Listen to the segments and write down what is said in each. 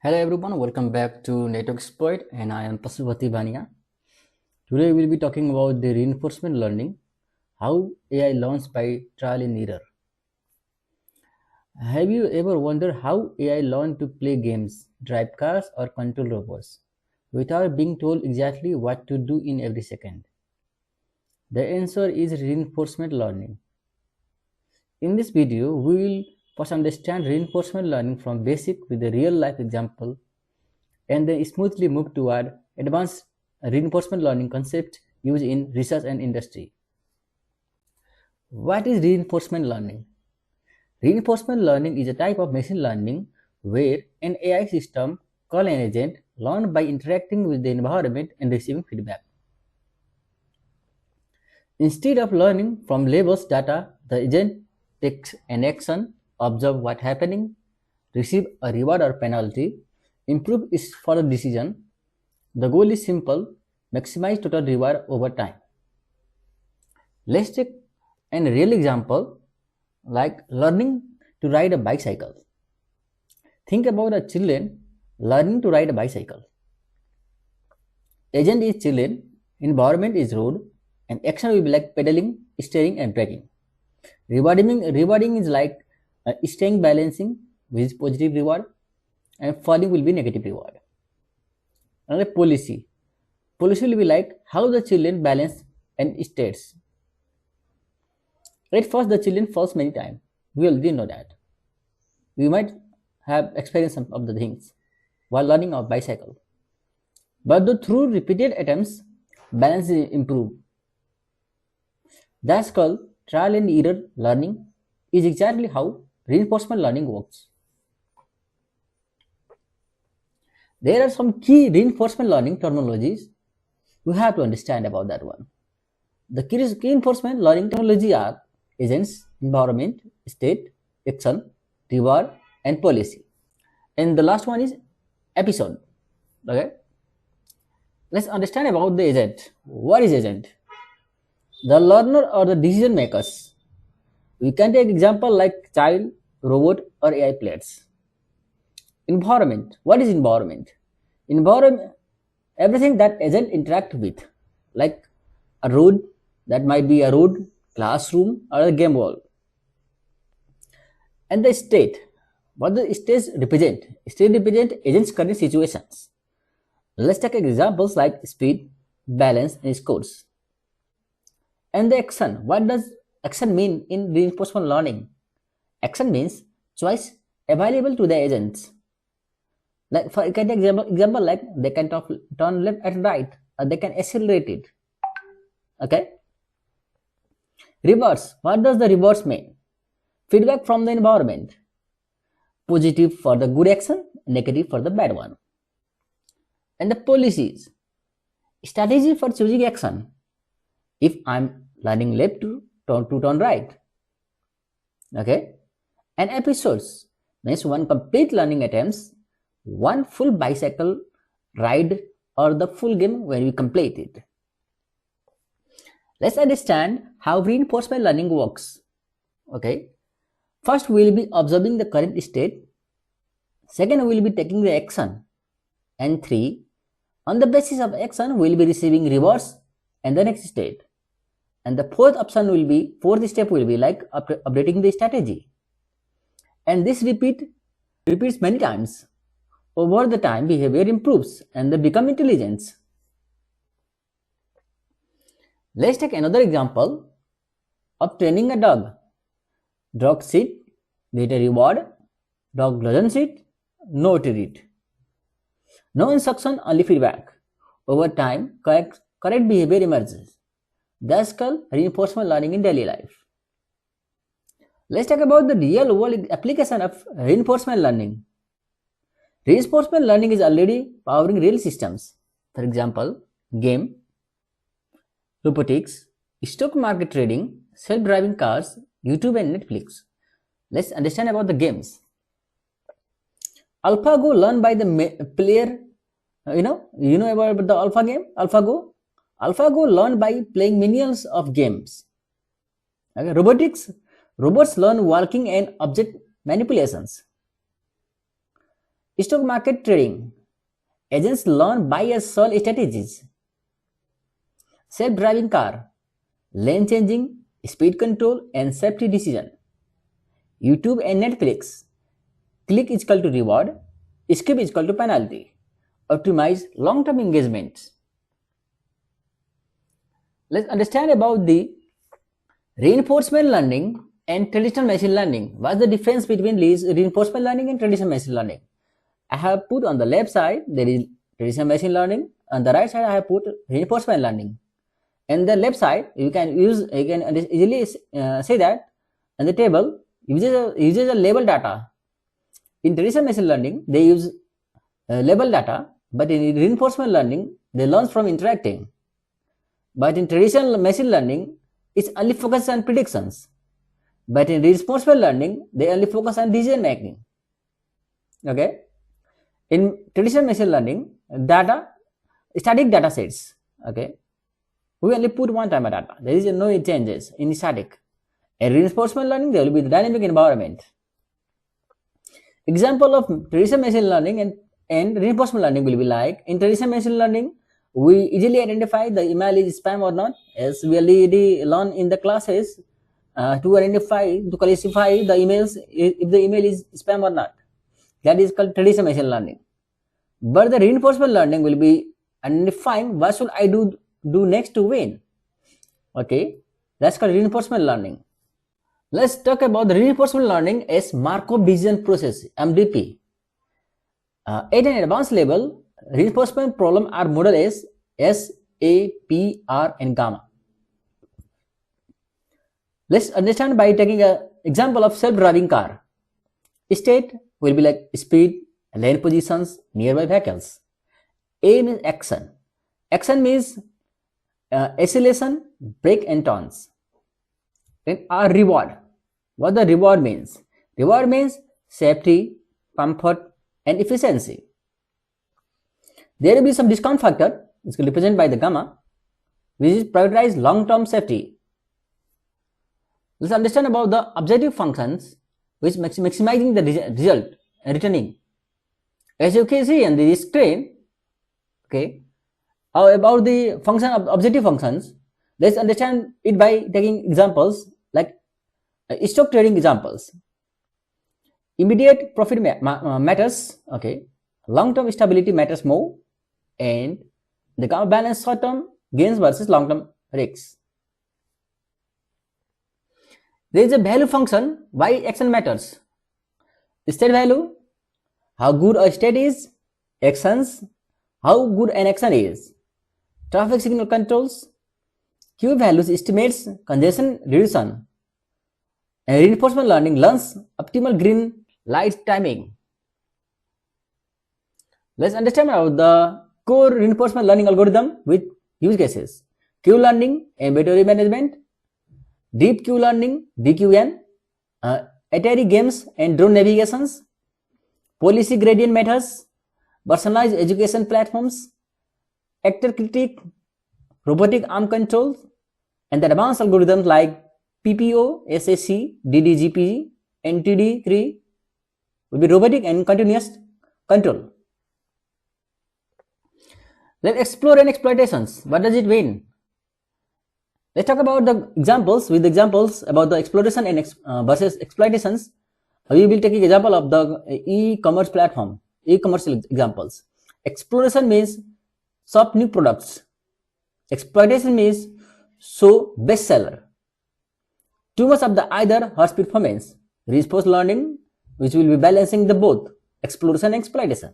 Hello everyone, welcome back to Network Exploit and I am Pasupati Bania. Today we will be talking about the reinforcement learning, how AI learns by trial and error. Have you ever wondered how AI learns to play games, drive cars or control robots without being told exactly what to do in every second? The answer is reinforcement learning. In this video, we will first understand reinforcement learning from basic with a real life example and then smoothly move toward advanced reinforcement learning concepts used in research and industry. What is reinforcement learning? Reinforcement learning is a type of machine learning where an AI system called an agent learns by interacting with the environment and receiving feedback. Instead of learning from labels data, the agent takes an action, observe what's happening, receive a reward or penalty, improve its further decision. The goal is simple: maximize total reward over time. Let's take a real example like learning to ride a bicycle. Think about a children learning to ride a bicycle. Agent is children, environment is road, and action will be like pedaling, steering, and braking. Rewarding is like staying balancing, which is positive reward, and falling will be negative reward. Another policy will be like how the children balance and states. At first the children falls many times. We already know that. We might have experienced some of the things while learning a bicycle. But through repeated attempts, balance is improved. That's called trial and error learning, is exactly how reinforcement learning works. There are some key reinforcement learning terminologies you have to understand about that one. The key reinforcement learning terminology are agents, environment, state, action, reward, and policy. And the last one is episode. Okay. Let's understand about the agent. What is agent? The learner or the decision makers. We can take example like child, robot, or AI players. Environment. What is environment? Environment, everything that agent interact with, like a road, that might be a road, classroom, or a game wall. And the state. What the states represent? State represent agent's current situations. Let's take examples like speed, balance, and scores. And the action. What does action mean in reinforcement learning? Action means choice available to the agents. Like for example like they can turn left and right, or they can accelerate it. Okay. Rewards. What does the rewards mean? Feedback from the environment. Positive for the good action, negative for the bad one. And the policies. Strategy for choosing action. If I'm learning left to turn right. Okay. And episodes means one complete learning attempts, one full bicycle ride, or the full game when we complete it. Let's understand how reinforcement learning works. Okay. First we will be observing the current state. Second we will be taking the action. And 3, on the basis of action we will be receiving rewards and the next state. And the fourth step will be like updating the strategy. And this repeats many times. Over the time, behavior improves and they become intelligent. Let's take another example of training a dog. Dog sit, get a reward. Dog doesn't sit, no treat. No instruction, only feedback. Over time, correct behavior emerges. That's called reinforcement learning in daily life. Let's talk about the real world application of reinforcement learning. Reinforcement learning is already powering real systems. For example, game, robotics, stock market trading, self-driving cars, YouTube and Netflix. Let's understand about the games. AlphaGo learned by the player. You know about the Alpha game, AlphaGo. AlphaGo learned by playing millions of games. Okay. Robots learn walking and object manipulations. Stock market trading. Agents learn buy and sell strategies. Self-driving car. Lane changing, speed control and safety decision. YouTube and Netflix. Click is equal to reward. Skip is equal to penalty. Optimize long-term engagements. Let's understand about the reinforcement learning and traditional machine learning. What's the difference between these reinforcement learning and traditional machine learning? I have put on the left side there is traditional machine learning. On the right side I have put reinforcement learning. And the left side you can easily say that on the table uses a label data. In traditional machine learning they use label data, but in reinforcement learning they learn from interacting. But in traditional machine learning, it's only focused on predictions. But in reinforcement learning, they only focus on decision making. Okay. In traditional machine learning, static data sets. Okay. We only put one time data. There is no changes in static. In reinforcement learning, there will be the dynamic environment. Example of traditional machine learning and reinforcement learning will be like, in traditional machine learning, we easily identify the email is spam or not, as we already learn in the classes to classify the emails if the email is spam or not. That is called traditional machine learning. But the reinforcement learning will be identifying what should I do next to win. Okay, that's called reinforcement learning. Let's talk about the reinforcement learning as Markov Decision Process, MDP. At an advanced level, reinforcement problems are modeled as S, A, P, R and gamma. Let's understand by taking an example of self-driving car. State will be like speed, lane positions, nearby vehicles. A means action. Action means acceleration, brake and turns. Then R, reward. What the reward means? Reward means safety, comfort and efficiency. There will be some discount factor, which is represented by the gamma, which is prioritize long-term safety. Let's understand about the objective functions, which maximizing the result and returning. As you can see on the screen, okay, about the function of objective functions, let's understand it by taking examples like stock trading examples. Immediate profit matters, okay. Long-term stability matters more, and the gamma balance short-term gains versus long-term risks. There is a value function why action matters. State value, how good a state is. Actions, how good an action is. Traffic signal controls. Q values estimates congestion reduction. And reinforcement learning learns optimal green light timing. Let's understand about the core reinforcement learning algorithm with use cases. Q learning, inventory management. Deep Q learning, DQN. Atari games and drone navigations. Policy gradient methods. Personalized education platforms. Actor-Critic. Robotic arm control. And the advanced algorithms like PPO, SSC, DDPG, and TD3 will be robotic and continuous control. Let's explore and exploitations. What does it mean? Let's talk about the examples. With examples about the exploitation and versus exploitations, we will take an example of the e-commerce platform, e-commerce examples. Exploration means shop new products. Exploitation means show bestseller. Too much of the either hurts performance. Reinforcement learning, which will be balancing the both exploration and exploitation.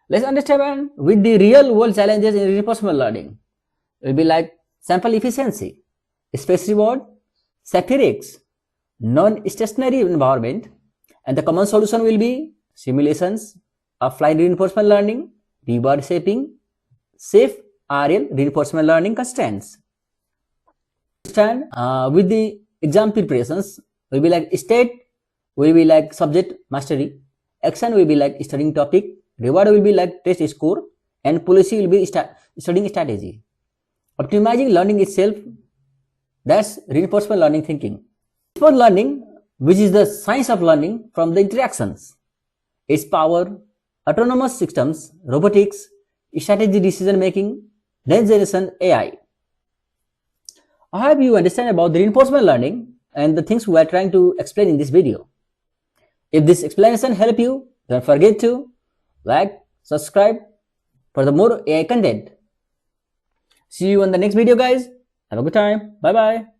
Let's understand with the real world challenges in reinforcement learning. It will be like sample efficiency, space reward, safety risks, non-stationary environment, and the common solution will be simulations, offline reinforcement learning, reward shaping, safe RL reinforcement learning constraints. Understand with the exam preparations will be like state will be like subject mastery, action will be like studying topic, reward will be like test score, and policy will be studying strategy. Optimizing learning itself, that's reinforcement learning thinking. Reinforcement learning, which is the science of learning from the interactions. edge power, autonomous systems, robotics, strategy decision making, next generation AI. I hope you understand about the reinforcement learning and the things we are trying to explain in this video. If this explanation helped you, don't forget to like, subscribe for the more AI content. See you on the next video, guys. Have a good time. Bye bye.